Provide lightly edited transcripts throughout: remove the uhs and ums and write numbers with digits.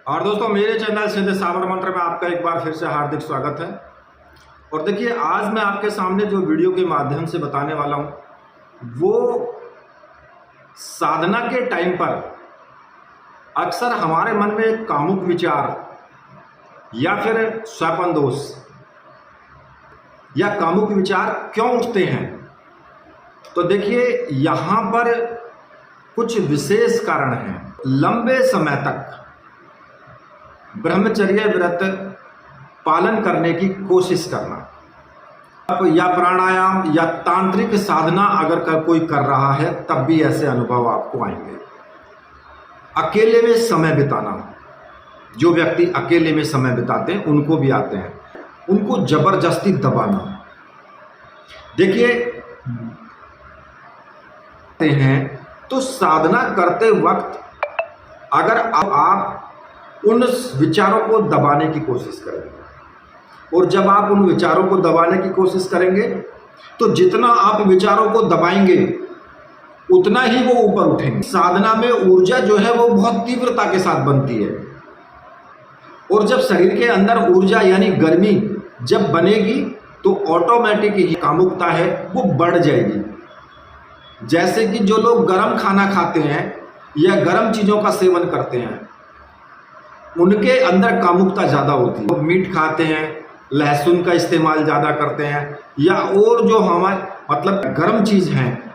और दोस्तों मेरे चैनल सीधे साबर मंत्र में आपका एक बार फिर से हार्दिक स्वागत है। और देखिए, आज मैं आपके सामने जो वीडियो के माध्यम से बताने वाला हूं वो साधना के टाइम पर अक्सर हमारे मन में एक कामुक विचार या फिर स्वपन दोष या कामुक विचार क्यों उठते हैं। तो देखिए, यहां पर कुछ विशेष कारण हैं। लंबे समय तक ब्रह्मचर्य व्रत पालन करने की कोशिश करना, या प्राणायाम या तांत्रिक साधना अगर कोई कर रहा है तब भी ऐसे अनुभव आपको आएंगे। अकेले में समय बिताना, जो व्यक्ति अकेले में समय बिताते हैं उनको भी आते हैं। उनको जबरदस्ती दबाना, देखिए हैं तो साधना करते वक्त अगर आप उन विचारों को दबाने की कोशिश करेंगे और जब आप उन विचारों को दबाने की कोशिश करेंगे तो जितना आप विचारों को दबाएंगे उतना ही वो ऊपर उठेंगे। साधना में ऊर्जा जो है वो बहुत तीव्रता के साथ बनती है और जब शरीर के अंदर ऊर्जा यानी गर्मी जब बनेगी तो ऑटोमेटिक ही कामुकता है वो बढ़ जाएगी। जैसे कि जो लोग गर्म खाना खाते हैं या गर्म चीज़ों का सेवन करते हैं उनके अंदर कामुकता ज़्यादा होती है। वो मीट खाते हैं, लहसुन का इस्तेमाल ज़्यादा करते हैं या और जो हमारे मतलब गर्म चीज़ हैं,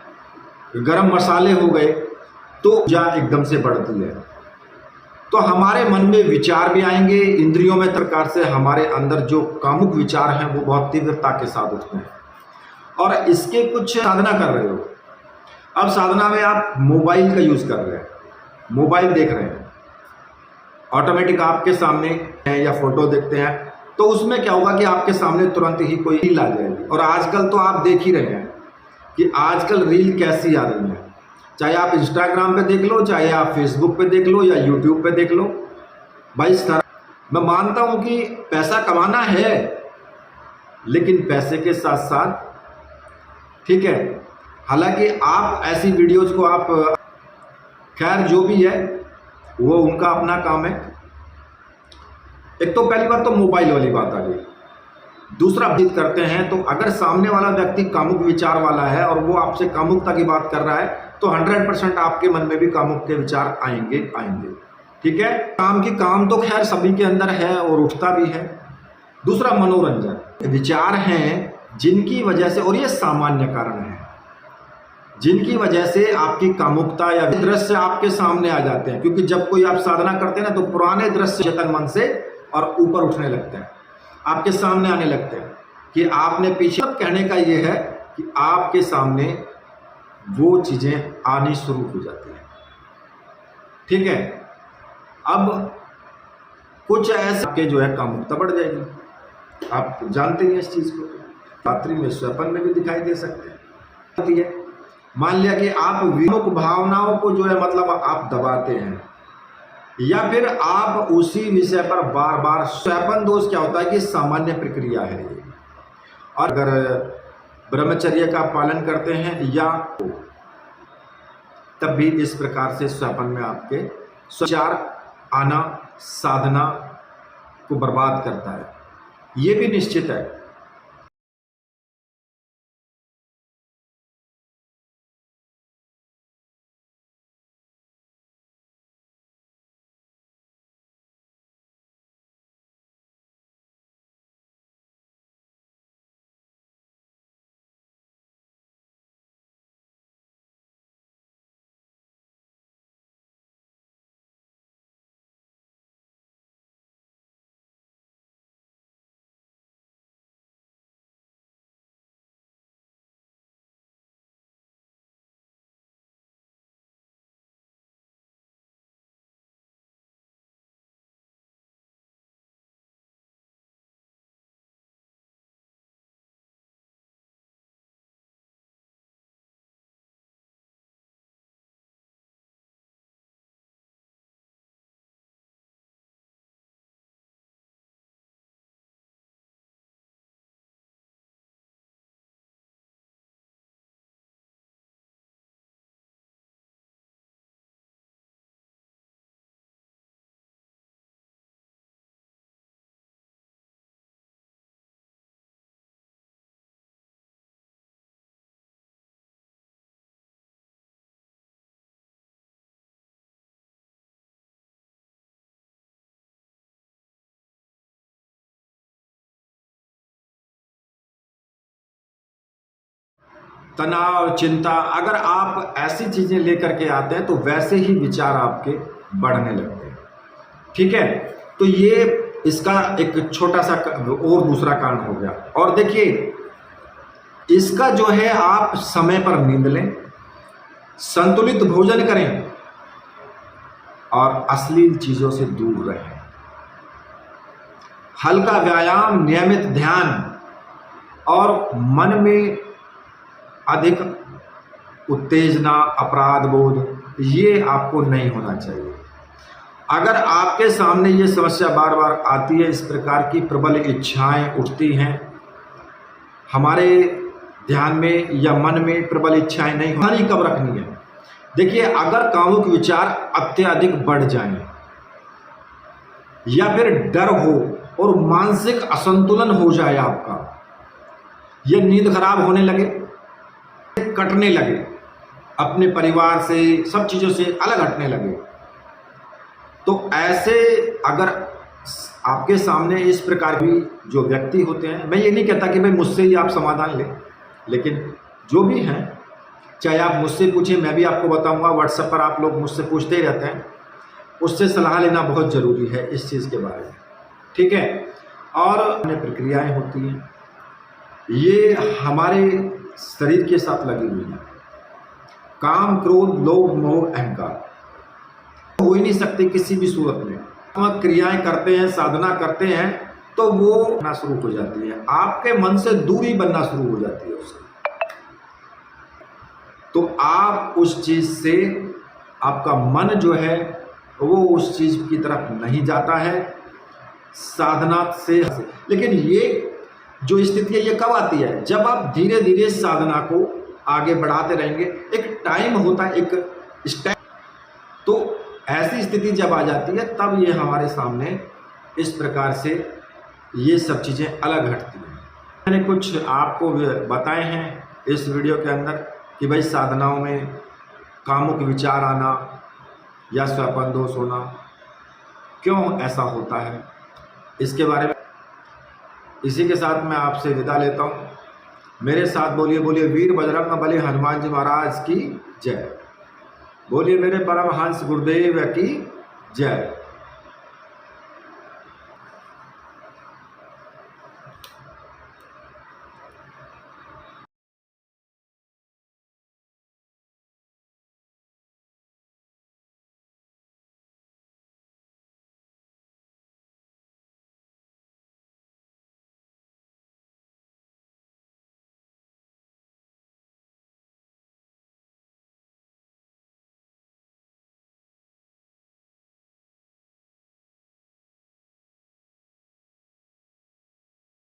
गर्म मसाले हो गए, तो ऊर्जा एकदम से बढ़ती है। तो हमारे मन में विचार भी आएंगे, इंद्रियों में प्रकार से हमारे अंदर जो कामुक विचार हैं वो बहुत तीव्रता के साथ उठते हैं। और इसके कुछ साधना कर रहे हो, अब साधना में आप मोबाइल का यूज़ कर रहे हैं, मोबाइल देख रहे हैं, ऑटोमेटिक आपके सामने है या फोटो देखते हैं तो उसमें क्या होगा कि आपके सामने तुरंत ही कोई रील आ जाएगी। और आजकल तो आप देख ही रहे हैं कि आजकल रील कैसी आ रही है, चाहे आप इंस्टाग्राम पे देख लो, चाहे आप फेसबुक पे देख लो या यूट्यूब पे देख लो। भाई सर, मैं मानता हूं कि पैसा कमाना है लेकिन पैसे के साथ साथ ठीक है, हालांकि आप ऐसी वीडियोज को आप खैर जो भी है वो उनका अपना काम है। एक तो पहली बात तो मोबाइल वाली बात आ गई। दूसरा बात करते हैं तो अगर सामने वाला व्यक्ति कामुक विचार वाला है और वो आपसे कामुकता की बात कर रहा है तो 100% आपके मन में भी कामुक के विचार आएंगे। ठीक है, काम तो खैर सभी के अंदर है और उठता भी है। दूसरा मनोरंजन विचार हैं जिनकी वजह से, और ये सामान्य कारण है, जिनकी वजह से आपकी कामुकता या दृश्य आपके सामने आ जाते हैं। क्योंकि जब कोई आप साधना करते हैं ना तो पुराने दृश्य चेतन मन से और ऊपर उठने लगते हैं, आपके सामने आने लगते हैं कि आपने पीछे। कहने का ये है कि आपके सामने वो चीजें आनी शुरू हो जाती हैं। ठीक है, अब कुछ ऐसे के जो है कामुकता बढ़ जाएगी। आप जानते हैं इस चीज को, रात्रि में स्वप्न में भी दिखाई दे सकते हैं। मान लिया कि आप विमुख भावनाओं को जो है मतलब आप दबाते हैं या फिर आप उसी विषय पर बार बार, स्वपन दोष क्या होता है कि सामान्य प्रक्रिया है ये। और अगर ब्रह्मचर्य का पालन करते हैं या तब भी इस प्रकार से स्वपन में आपके विचार आना साधना को बर्बाद करता है, ये भी निश्चित है। तनाव, चिंता, अगर आप ऐसी चीज़ें लेकर के आते हैं तो वैसे ही विचार आपके बढ़ने लगते हैं। ठीक है, तो ये इसका एक छोटा सा और दूसरा कारण हो गया। और देखिए, इसका जो है, आप समय पर नींद लें, संतुलित भोजन करें और अश्लील चीज़ों से दूर रहें। हल्का व्यायाम, नियमित ध्यान और मन में अधिक उत्तेजना, अपराध बोध, ये आपको नहीं होना चाहिए। अगर आपके सामने ये समस्या बार बार आती है, इस प्रकार की प्रबल इच्छाएं उठती हैं, हमारे ध्यान में या मन में प्रबल इच्छाएं नहीं, हानि कब रखनी है? देखिए, अगर कामुक विचार अत्यधिक बढ़ जाएं या फिर डर हो और मानसिक असंतुलन हो जाए आपका, ये नींद खराब होने लगे, कटने लगे, अपने परिवार से, सब चीज़ों से अलग हटने लगे, तो ऐसे अगर आपके सामने इस प्रकार की जो व्यक्ति होते हैं, मैं ये नहीं कहता कि भाई मुझसे ही आप समाधान लें, लेकिन जो भी हैं, चाहे आप मुझसे पूछें, मैं भी आपको बताऊंगा। व्हाट्सएप पर आप लोग मुझसे पूछते ही रहते हैं, उससे सलाह लेना बहुत ज़रूरी है इस चीज़ के बारे में। ठीक है, और अन्य प्रक्रियाएं होती हैं, ये हमारे शरीर के साथ लगी हुई हैं। काम, क्रोध, लोभ, मोह, अहंकार हो ही नहीं सकते किसी भी सूरत में। हम क्रियाएं करते हैं, साधना करते हैं, तो वो बनना शुरू हो जाती है, आपके मन से दूरी बनना शुरू हो जाती है उससे। तो आप उस चीज़ से, आपका मन जो है वो उस चीज़ की तरफ नहीं जाता है साधना से। लेकिन ये जो स्थिति है, ये कब आती है? जब आप धीरे धीरे साधना को आगे बढ़ाते रहेंगे। एक टाइम होता है, एक स्टेप, तो ऐसी स्थिति जब आ जाती है, तब ये हमारे सामने इस प्रकार से ये सब चीज़ें अलग हटती हैं। मैंने कुछ आपको बताए हैं इस वीडियो के अंदर कि भाई साधनाओं में कामुक विचार आना या स्वपन दोष होना क्यों ऐसा होता है, इसके बारे में। इसी के साथ मैं आपसे विदा लेता हूँ। मेरे साथ बोलिए, बोलिए वीर बजरंग बली हनुमान जी महाराज की जय। बोलिए मेरे परमहंस गुरुदेव की जय।